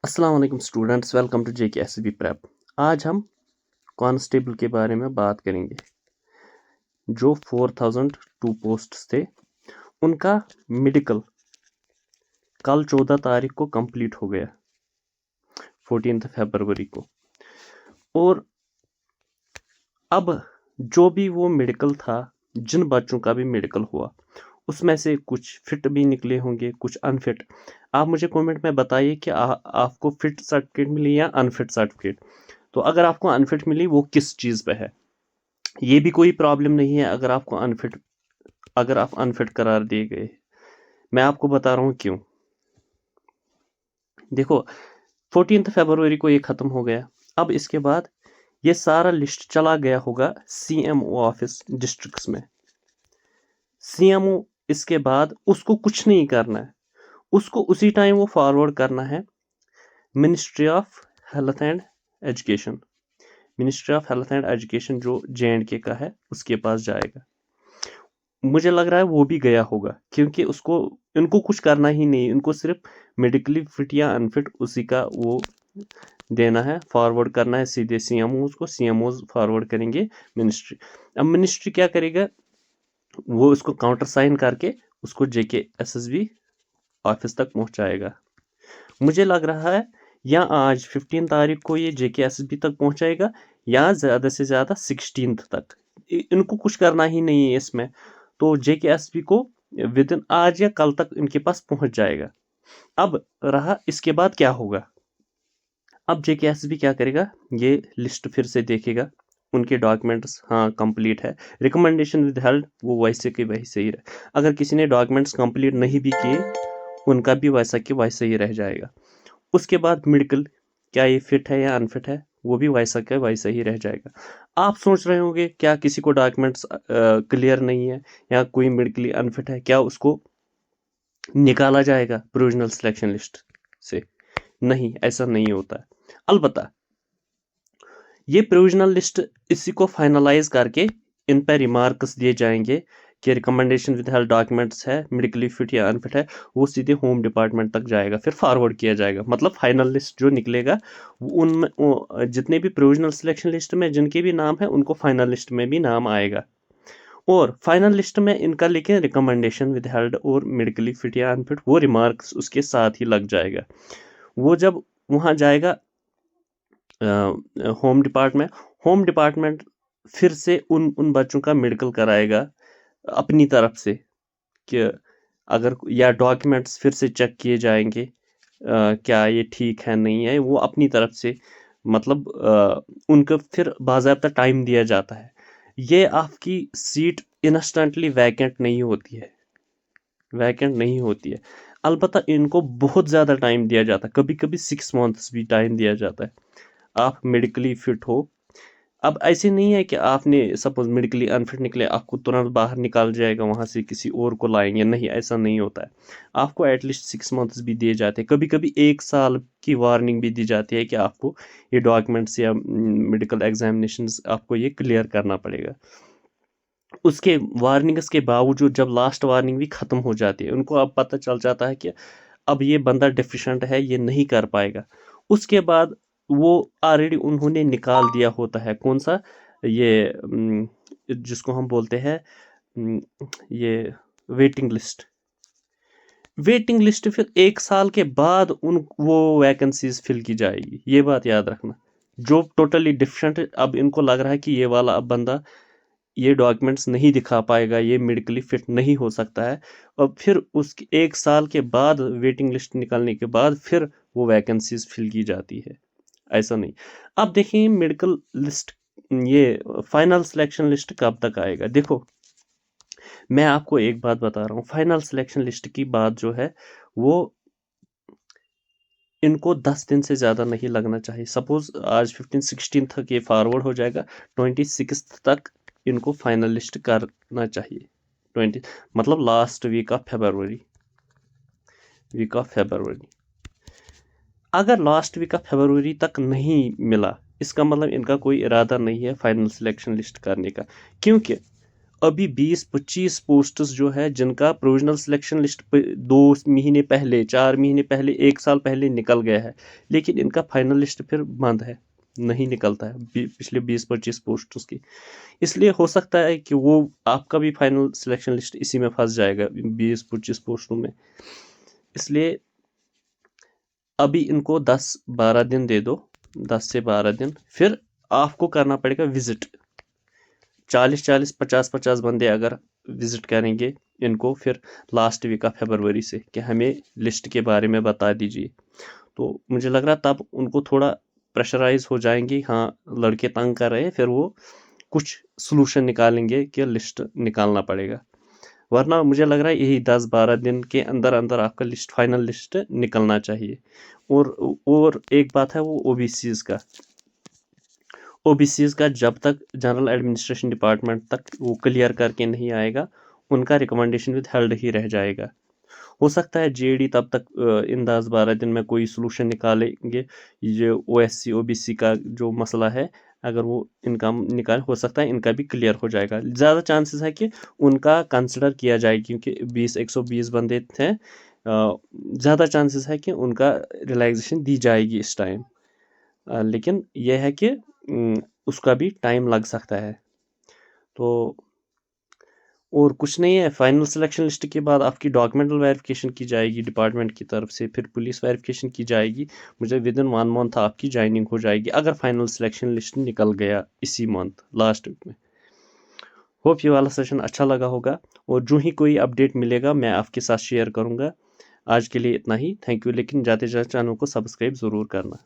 अस्सलाम वालेकुम students, welcome to JK SB prep. आज हम कांस्टेबल के बारे में बात करेंगे। जो 4002 पोस्ट्स थे उनका मेडिकल कल 14 तारीख को कंप्लीट हो गया, 14 फरवरी को। और अब जो भी वो मेडिकल था, जिन बच्चों का भी मेडिकल हुआ, उसमें से कुछ फिट भी निकले होंगे, कुछ अनफिट। आप मुझे कमेंट में बताइए कि आपको फिट सर्टिफिकेट मिली या अनफिट सर्टिफिकेट। तो अगर आपको अनफिट मिली, वो किस चीज़ पे है। ये भी कोई प्रॉब्लम नहीं है अगर आप अनफिट करार दिए गए। मैं आपको बता रहा हूँ क्यों। देखो, 14 फरवरी को ये ख़त्म हो गया। अब इसके बाद ये सारा लिस्ट चला गया होगा सीएमओ ऑफिस डिस्ट्रिक्ट्स में। सीएमओ इसके बाद उसको कुछ नहीं करना है, उसको उसी टाइम वो फॉरवर्ड करना है ministry of health and education. Ministry of health and education जो JNK का है, उसके पास जाएगा। मुझे लग रहा है वो भी गया होगा, क्योंकि इनको कुछ करना ही नहीं, इनको सिर्फ मेडिकली फिट या अनफिट उसी का वो देना है, फॉरवर्ड करना है सीधे सीएमओ को। सीएमओ फॉरवर्ड करेंगे मिनिस्ट्री। अब मिनिस्ट्री क्या करेगा, वो उसको काउंटर साइन करके उसको JKSSB ऑफिस तक पहुंचाएगा। मुझे लग रहा है या आज 15 तारीख को ये JKSSB तक पहुंचाएगा, या ज़्यादा से ज़्यादा 16 तक। इनको कुछ करना ही नहीं है इसमें, तो JKSSB को विद इन आज या कल तक इनके पास पहुंच जाएगा। अब रहा इसके बाद क्या होगा। अब JKSSB क्या करेगा, ये लिस्ट फिर से देखेगा, उनके डॉक्यूमेंट्स हाँ कंप्लीट है, रिकमेंडेशन विद हेल्ड वो वैसे के वैसे ही रहे। अगर किसी ने डॉक्यूमेंट्स कंप्लीट नहीं भी किए, उनका भी वैसा के वैसे ही रह जाएगा। उसके बाद मेडिकल, क्या ये फिट है या अनफिट है, वो भी वैसा का वैसा ही रह जाएगा। आप सोच रहे होंगे क्या किसी को डॉक्यूमेंट्स क्लियर नहीं है या कोई मेडिकली अनफिट है, क्या उसको निकाला जाएगा प्रोविजनल सिलेक्शन लिस्ट से? नहीं, ऐसा नहीं होता है। अलबत्ता ये प्रोविजनल लिस्ट इसी को फाइनलाइज करके इन पर रिमार्क्स दिए जाएंगे कि रिकमेंडेशन विद हेल्थ डॉक्यूमेंट्स है, मेडिकली फिट या अनफिट है, वो सीधे होम डिपार्टमेंट तक जाएगा, फिर फॉरवर्ड किया जाएगा। मतलब फाइनल लिस्ट जो निकलेगा, उनमें जितने भी प्रोविजनल सिलेक्शन लिस्ट में जिनके भी नाम है, उनको फाइनल लिस्ट में भी नाम आएगा। और फाइनल लिस्ट में इनका लेके रिकमेंडेशन विद हेल्थ और मेडिकली फिट या अनफिट, वो रिमार्क्स उसके साथ ही लग जाएगा। वो जब वहाँ जाएगा होम डिपार्टमेंट फिर से उन बच्चों का मेडिकल कराएगा अपनी तरफ से, कि अगर या डॉक्यूमेंट्स फिर से चेक किए जाएंगे, क्या ये ठीक है नहीं है, वो अपनी तरफ से। मतलब उनको फिर बाज़ाब्ता टाइम दिया जाता है। ये आपकी सीट इंस्टेंटली वैकेंट नहीं होती है, अलबत्ता इनको बहुत ज़्यादा टाइम दिया जाता है, कभी कभी 6 मंथ्स भी टाइम दिया जाता है। आप मेडिकली फिट हो, अब ऐसे नहीं है कि आपने सपोज मेडिकली अनफिट निकले, आपको तुरंत बाहर निकाल जाएगा, वहाँ से किसी और को लाएंगे, नहीं, ऐसा नहीं होता है। आपको एटलीस्ट 6 मंथ्स भी दिए जाते हैं, कभी कभी 1 साल की वार्निंग भी दी जाती है कि आपको ये डॉक्यूमेंट्स या मेडिकल एग्जामिनेशन आपको ये क्लियर करना पड़ेगा। उसके वार्निंग्स के बावजूद जब लास्ट वार्निंग भी ख़त्म हो जाती है, उनको अब पता चल जाता है कि अब ये बंदा डिफिशेंट है, ये नहीं कर पाएगा। उसके बाद वो ऑलरेडी उन्होंने निकाल दिया होता है कौन सा, ये जिसको हम बोलते हैं ये वेटिंग लिस्ट फिर 1 साल के बाद वो वैकेंसीज फिल की जाएगी। ये बात याद रखना। जो टोटली डिफरेंट, अब इनको लग रहा है कि ये वाला अब बंदा ये डॉक्यूमेंट्स नहीं दिखा पाएगा, ये मेडिकली फिट नहीं हो सकता है, और फिर उसके 1 साल के बाद वेटिंग लिस्ट निकलने के बाद फिर वो वैकेंसीज फिल की जाती है। ऐसा नहीं। अब देखिए मेडिकल लिस्ट, ये फाइनल सिलेक्शन लिस्ट कब तक आएगा। देखो, मैं आपको एक बात बता रहा हूँ, फाइनल सिलेक्शन लिस्ट की बात जो है वो इनको 10 दिन से ज़्यादा नहीं लगना चाहिए। सपोज आज 15-16 तक ये फॉरवर्ड हो जाएगा, 26 तक इनको फाइनल लिस्ट करना चाहिए। 20 मतलब लास्ट वीक ऑफ फेबरवरी। अगर लास्ट वीक ऑफ फेबरवरी तक नहीं मिला, इसका मतलब इनका कोई इरादा नहीं है फाइनल सिलेक्शन लिस्ट करने का, क्योंकि अभी 20-25 पोस्ट्स जो है जिनका प्रोविजनल सिलेक्शन लिस्ट 2 महीने पहले, 4 महीने पहले, 1 साल पहले निकल गया है, लेकिन इनका फाइनल लिस्ट फिर बंद है, नहीं निकलता है पिछले 20-25 पोस्ट्स की। इसलिए हो सकता है कि वो आपका भी फाइनल सिलेक्शन लिस्ट इसी में फंस जाएगा 20-25 पोस्टों में। इसलिए अभी इनको 10-12 दिन दे दो, 10 से 12 दिन, फिर आपको करना पड़ेगा विजिट। 40-40, 50-50 बंदे अगर विजिट करेंगे इनको फिर लास्ट वीक ऑफ फरवरी से कि हमें लिस्ट के बारे में बता दीजिए, तो मुझे लग रहा तब उनको थोड़ा प्रेशराइज हो जाएंगे, हाँ लड़के तंग कर रहे हैं, फिर वो कुछ सोल्यूशन निकालेंगे कि लिस्ट निकालना पड़ेगा। वरना मुझे लग रहा है यही 10-12 दिन के अंदर अंदर आपका लिस्ट, फाइनल लिस्ट निकलना चाहिए। और एक बात है वो ओबीसीज का जब तक जनरल एडमिनिस्ट्रेशन डिपार्टमेंट तक वो क्लियर करके नहीं आएगा, उनका रिकमेंडेशन विद हेल्ड ही रह जाएगा। हो सकता है जेडी तब तक इन 10-12 दिन में कोई सोल्यूशन निकालेंगे। ये ओएससी ओबीसी का जो मसला है, अगर वो इनका निकाल, हो सकता है इनका भी क्लियर हो जाएगा। ज़्यादा चांसेस है कि उनका कंसिडर किया जाए, क्योंकि 120 बंदे थे, ज़्यादा चांसेस है कि उनका रिलैक्सेशन दी जाएगी इस टाइम। लेकिन यह है कि उसका भी टाइम लग सकता है। तो और कुछ नहीं है, फाइनल सिलेक्शन लिस्ट के बाद आपकी डॉक्यूमेंटल वेरिफिकेशन की जाएगी डिपार्टमेंट की तरफ से, फिर पुलिस वेरिफिकेशन की जाएगी। मुझे विद इन 1 मंथ आपकी ज्वाइनिंग हो जाएगी अगर फाइनल सिलेक्शन लिस्ट निकल गया इसी मंथ लास्ट वीक में। होप ये वाला सेशन अच्छा लगा होगा, और जो ही कोई अपडेट मिलेगा मैं आपके साथ शेयर करूँगा। आज के लिए इतना ही, थैंक यू। लेकिन जाते जाते चैनल को सब्सक्राइब ज़रूर करना।